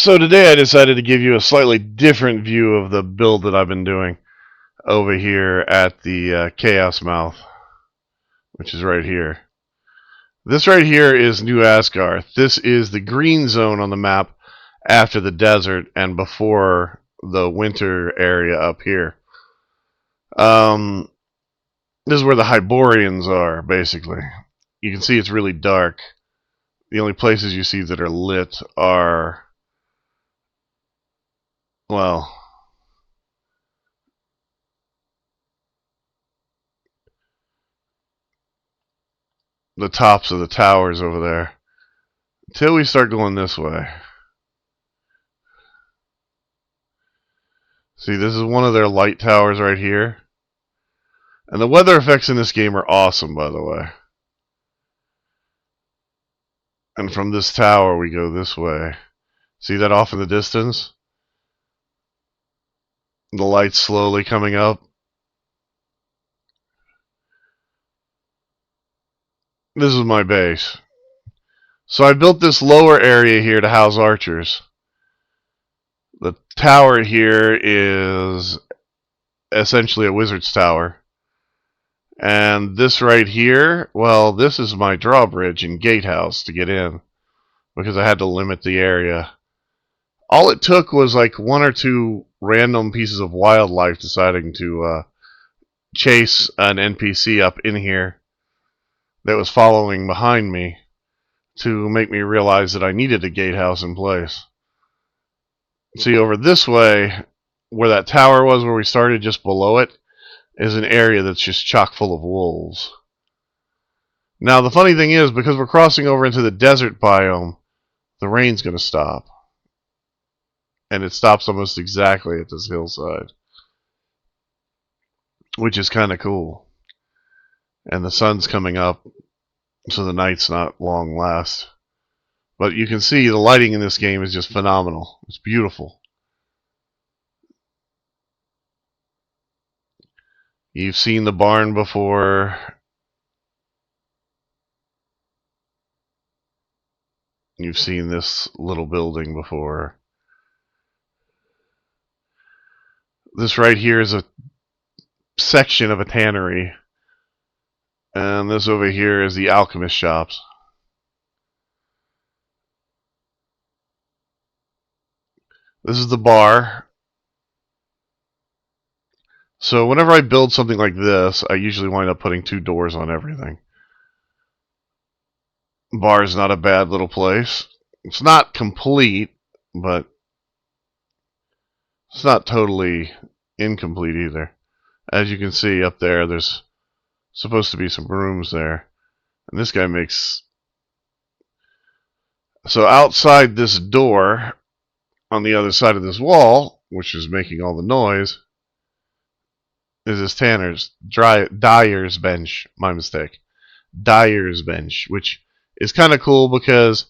So today I decided to give you a slightly different view of the build that I've been doing over here at the Chaos Mouth, which is right here. This right here is New Asgarth. This is the green zone on the map after the desert and before the winter area up here. This is where the Hyborians are, basically. You can see it's really dark. The only places you see that are lit are, well, the tops of the towers over there. Until we start going this way. See, this is one of their light towers right here. And the weather effects in this game are awesome, by the way. And from this tower, we go this way. See that off in the distance? The lights slowly coming up. This is my base. So I built this lower area here to house archers. The tower here is essentially a wizard's tower. And this right here, well, this is my drawbridge and gatehouse to get in, because I had to limit the area. All it took was like one or two random pieces of wildlife deciding to chase an NPC up in here that was following behind me to make me realize that I needed a gatehouse in place. See, over this way, where that tower was where we started, just below it, is an area that's just chock full of wolves. Now, the funny thing is, because we're crossing over into the desert biome, the rain's going to stop. And it stops almost exactly at this hillside, which is kind of cool. And the sun's coming up, so the night's not long last. But you can see the lighting in this game is just phenomenal. It's beautiful. You've seen the barn before. You've seen this little building before. This right here is a section of a tannery. And this over here is the alchemist shops. This is the bar. So whenever I build something like this, I usually wind up putting 2 doors on everything. Bar is not a bad little place. It's not complete, but it's not totally incomplete either. As you can see up there, there's supposed to be some rooms there. And this guy makes... So outside this door, on the other side of this wall, which is making all the noise, is this dyer's bench. My mistake. Dyer's bench, which is kind of cool because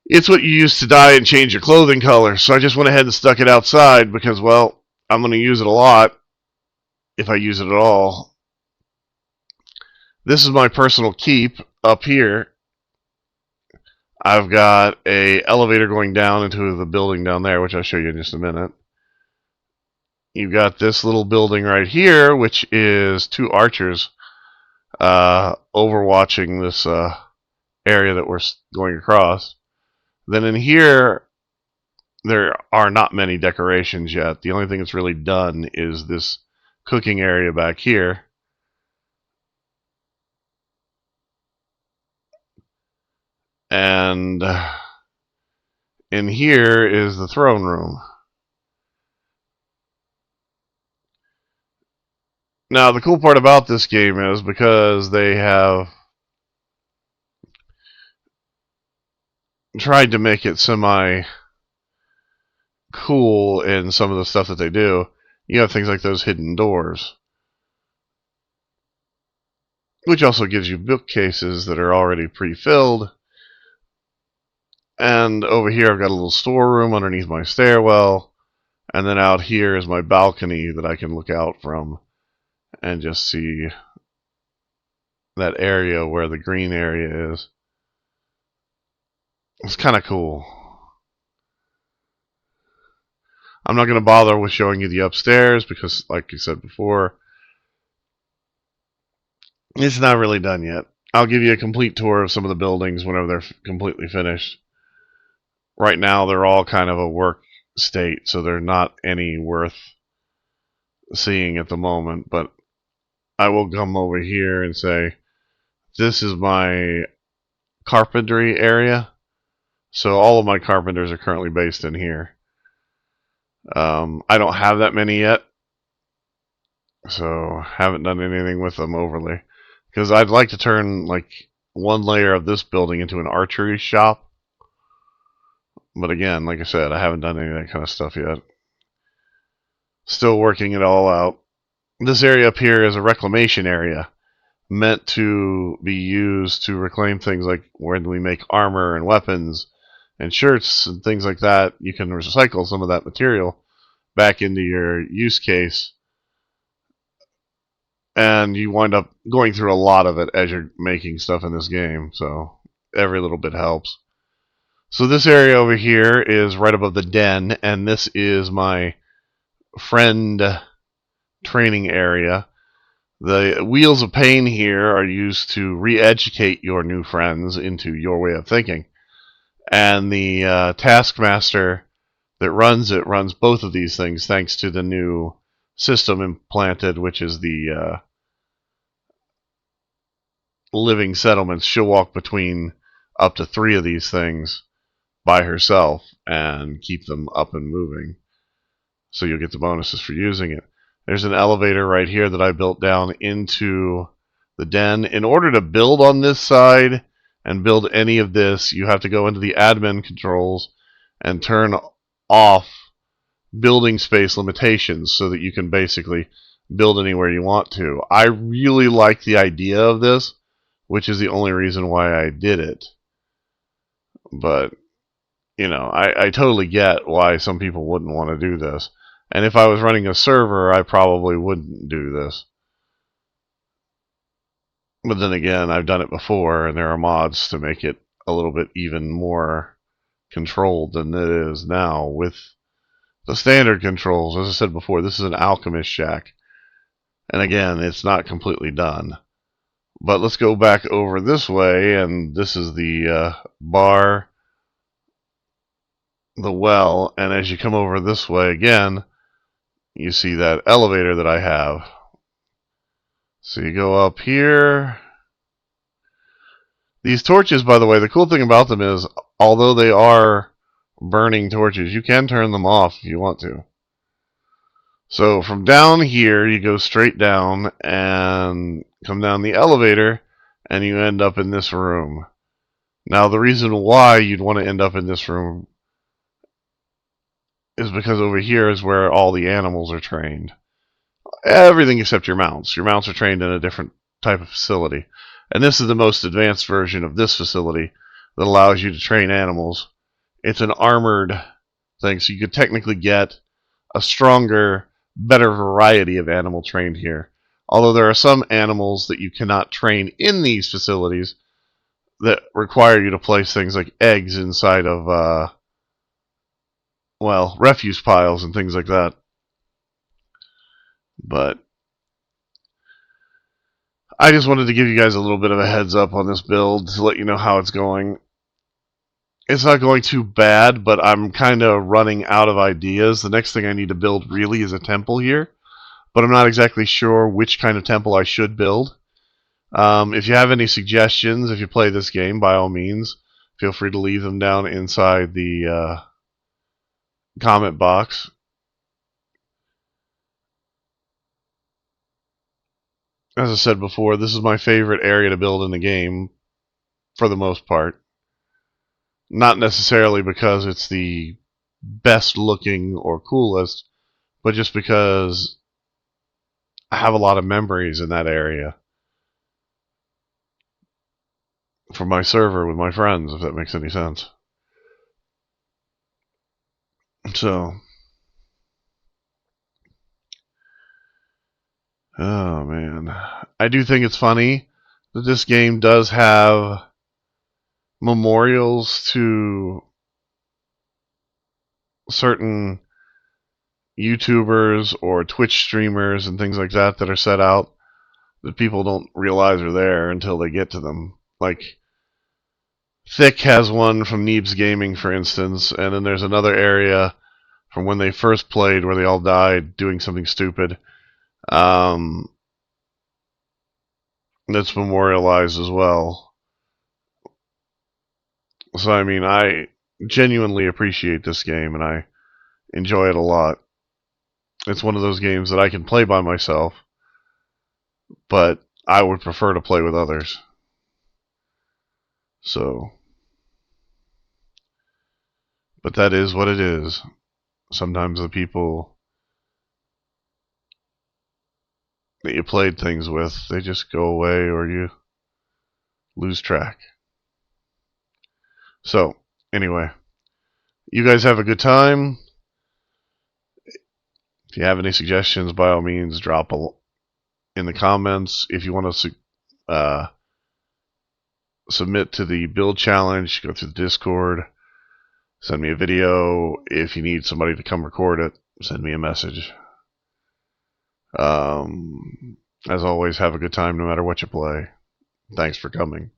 it's what you use to dye and change your clothing color. So I just went ahead and stuck it outside because, well, I'm going to use it a lot if I use it at all. This is my personal keep up here. I've got a elevator going down into the building down there, which I'll show you in just a minute. You've got this little building right here, which is 2 archers overwatching this area that we're going across. Then in here, there are not many decorations yet. The only thing that's really done is this cooking area back here. And in here is the throne room. Now, the cool part about this game is because they have tried to make it semi-cool in some of the stuff that they do, you have things like those hidden doors, which also gives you bookcases that are already pre-filled. And over here I've got a little storeroom underneath my stairwell, and then out here is my balcony that I can look out from and just see that area where the green area is. It's kind of cool. I'm not going to bother with showing you the upstairs because, like you said before, it's not really done yet. I'll give you a complete tour of some of the buildings whenever they're completely finished. Right now, they're all kind of a work state, so they're not any worth seeing at the moment. But I will come over here and say, this is my carpentry area. So all of my carpenters are currently based in here. I don't have that many yet, so haven't done anything with them overly. Because I'd like to turn like one layer of this building into an archery shop. But again, like I said, I haven't done any of that kind of stuff yet. Still working it all out. This area up here is a reclamation area meant to be used to reclaim things like when we make armor and weapons and shirts and things like that. You can recycle some of that material back into your use case, and you wind up going through a lot of it as you're making stuff in this game, so every little bit helps. So this area over here is right above the den, and this is my friend training area. The wheels of pain here are used to re-educate your new friends into your way of thinking. And the taskmaster that runs it runs both of these things thanks to the new system implanted, which is the living settlements. She'll walk between up to 3 of these things by herself and keep them up and moving. So you'll get the bonuses for using it. There's an elevator right here that I built down into the den. In order to build on this side and build any of this, you have to go into the admin controls and turn off building space limitations so that you can basically build anywhere you want to. I really like the idea of this, which is the only reason why I did it. But, you know, I totally get why some people wouldn't want to do this. And if I was running a server, I probably wouldn't do this. But then again, I've done it before, and there are mods to make it a little bit even more controlled than it is now with the standard controls. As I said before, this is an alchemist shack. And again, it's not completely done. But let's go back over this way, and this is the bar, the well, and as you come over this way again, you see that elevator that I have. So you go up here. These torches, by the way, the cool thing about them is, although they are burning torches, you can turn them off if you want to. So from down here, you go straight down and come down the elevator, and you end up in this room. Now, the reason why you'd want to end up in this room is because over here is where all the animals are trained. Everything except your mounts. Your mounts are trained in a different type of facility. And this is the most advanced version of this facility that allows you to train animals. It's an armored thing, so you could technically get a stronger, better variety of animal trained here. Although there are some animals that you cannot train in these facilities that require you to place things like eggs inside of, well, refuse piles and things like that. But I just wanted to give you guys a little bit of a heads up on this build to let you know how it's going. It's not going too bad, but I'm kind of running out of ideas. The next thing I need to build really is a temple here, but I'm not exactly sure which kind of temple I should build. If you have any suggestions, if you play this game, by all means, feel free to leave them down inside the comment box. As I said before, this is my favorite area to build in the game, for the most part. Not necessarily because it's the best looking or coolest, but just because I have a lot of memories in that area from my server with my friends, if that makes any sense. So, oh man, I do think it's funny that this game does have memorials to certain YouTubers or Twitch streamers and things like that that are set out that people don't realize are there until they get to them. Like, Thick has one from Neebs Gaming, for instance, and then there's another area from when they first played where they all died doing something stupid. That's memorialized as well. So, I mean, I genuinely appreciate this game, and I enjoy it a lot. It's one of those games that I can play by myself, but I would prefer to play with others. So, but that is what it is. Sometimes the people that you played things with, they just go away or you lose track. So, anyway, you guys have a good time. If you have any suggestions, by all means, drop in the comments. If you want to submit to the build challenge, go through the Discord, send me a video. If you need somebody to come record it, send me a message. As always, have a good time no matter what you play. Thanks for coming.